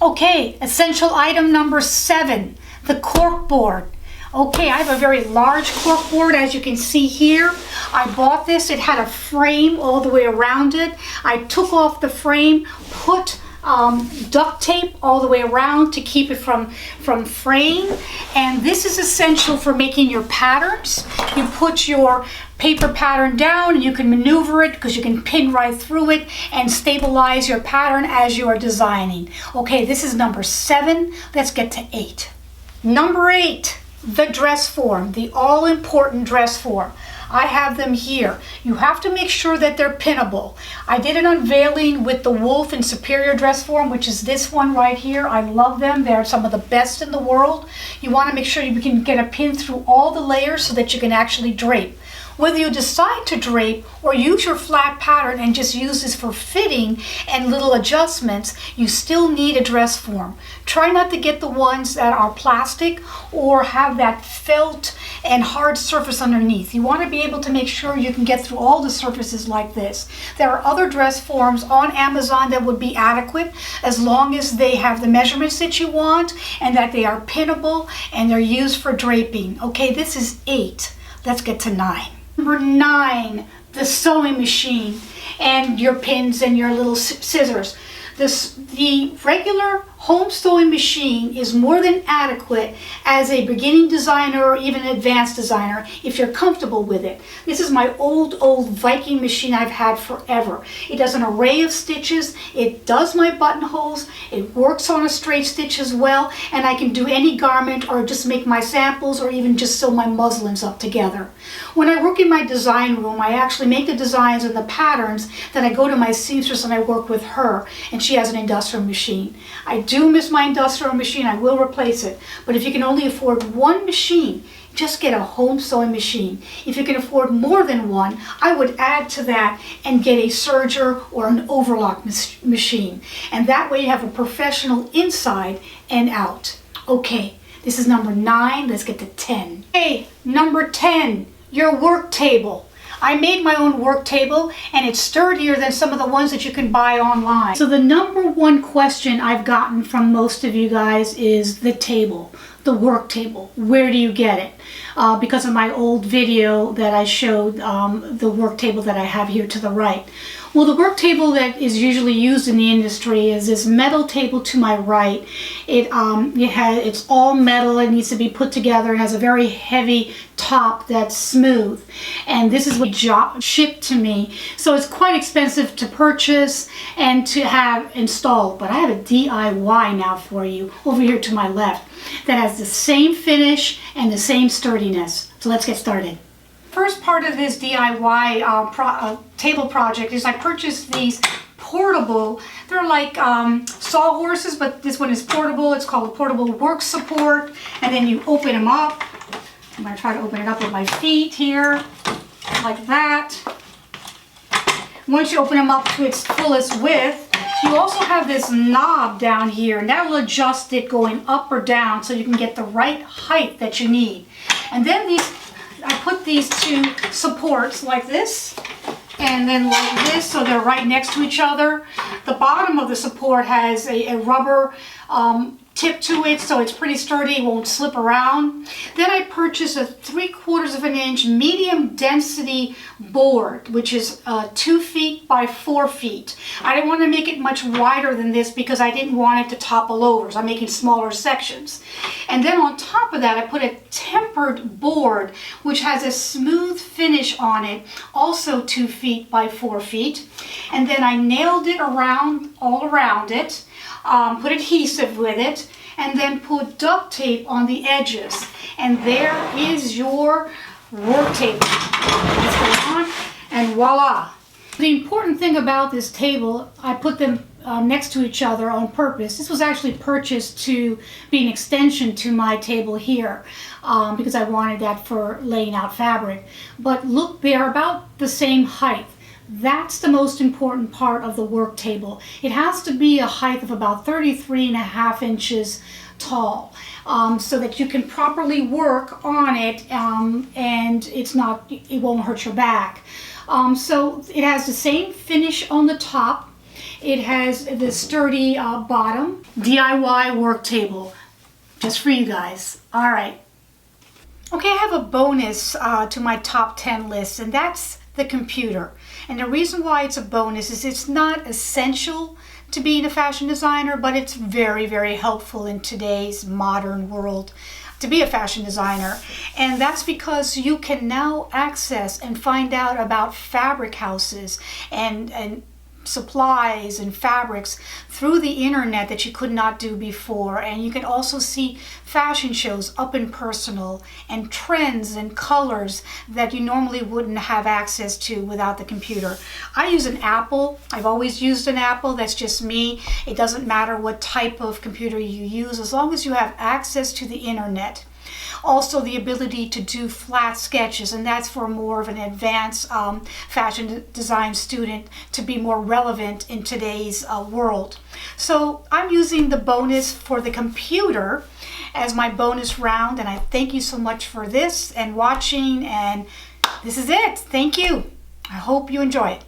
Okay, essential item number 7, the corkboard. Okay, I have a very large corkboard, as you can see here. I bought this. It had a frame all the way around it. I took off the frame, put duct tape all the way around to keep it from fraying. And this is essential for making your patterns. You put your paper pattern down and you can maneuver it because you can pin right through it and stabilize your pattern as you are designing. Okay, this is number 7. Let's get to 8. Number 8, the dress form, the all-important dress form. I have them here. You have to make sure that they're pinnable. I did an unveiling with the Wolf and Superior dress form, which is this one right here. I love them. They're some of the best in the world. You want to make sure you can get a pin through all the layers so that you can actually drape. Whether you decide to drape or use your flat pattern and just use this for fitting and little adjustments, you still need a dress form. Try not to get the ones that are plastic or have that felt and hard surface underneath. You want to be able to make sure you can get through all the surfaces like this. There are other dress forms on Amazon that would be adequate as long as they have the measurements that you want and that they are pinnable and they're used for draping. Okay, this is 8. Let's get to 9. Number 9, the sewing machine and your pins and your little scissors. The regular home sewing machine is more than adequate as a beginning designer or even an advanced designer if you're comfortable with it. This is my old Viking machine I've had forever. It does an array of stitches. It does my buttonholes. It works on a straight stitch as well, and I can do any garment or just make my samples or even just sew my muslins up together. When I work in my design room, I actually make the designs and the patterns, then I go to my seamstress and I work with her, and she has an industrial machine. I do miss my industrial machine. I will replace it. But if you can only afford one machine, just get a home sewing machine. If you can afford more than one, I would add to that and get a serger or an overlock machine. And that way you have a professional inside and out. Okay, this is number 9. Let's get to 10. Okay, number 10, your work table. I made my own work table and it's sturdier than some of the ones that you can buy online. So the number 1 question I've gotten from most of you guys is the table, the work table. Where do you get it? Because of my old video that I showed the work table that I have here to the right. Well, the work table that is usually used in the industry is this metal table to my right. It's all metal. It needs to be put together. It has a very heavy top that's smooth. And this is what shipped to me. So it's quite expensive to purchase and to have installed. But I have a DIY now for you over here to my left that has the same finish and the same sturdiness. So let's get started. First part of this DIY table project is I purchased these portable, they're like sawhorses, but this one is portable. It's called a portable work support, and then you open them up. I'm going to try to open it up with my feet here, like that. Once you open them up to its fullest width, you also have this knob down here, and that will adjust it going up or down so you can get the right height that you need. And then I put these 2 supports like this and then like this, so they're right next to each other. The bottom of the support has a rubber tip to it, so it's pretty sturdy, it won't slip around. Then I purchased a 3/4 of an inch medium density board, which is 2 feet by 4 feet. I didn't want to make it much wider than this because I didn't want it to topple over, so I'm making smaller sections. And then on top of that, I put a tempered board, which has a smooth finish on it, also 2 feet by 4 feet. And then I nailed it all around it. Put adhesive with it, and then put duct tape on the edges. And there is your work table. Let's go on, and voila. The important thing about this table, I put them next to each other on purpose. This was actually purchased to be an extension to my table here because I wanted that for laying out fabric. But look, they're about the same height. That's the most important part of the work table. It has to be a height of about 33.5 inches tall so that you can properly work on it and it won't hurt your back. So it has the same finish on the top. It has the sturdy bottom. DIY work table, just for you guys. All right. Okay, I have a bonus to my top 10 list, and that's the computer. And the reason why it's a bonus is it's not essential to being a fashion designer, but it's very, very helpful in today's modern world to be a fashion designer. And that's because you can now access and find out about fabric houses and supplies and fabrics through the internet that you could not do before. And you can also see fashion shows up and personal, and trends and colors that you normally wouldn't have access to without the computer. I use an Apple. I've always used an Apple. That's just me. It doesn't matter what type of computer you use as long as you have access to the internet. Also, the ability to do flat sketches, and that's for more of an advanced fashion design student to be more relevant in today's world. So I'm using the bonus for the computer as my bonus round, and I thank you so much for this and watching, and this is it. Thank you. I hope you enjoy it.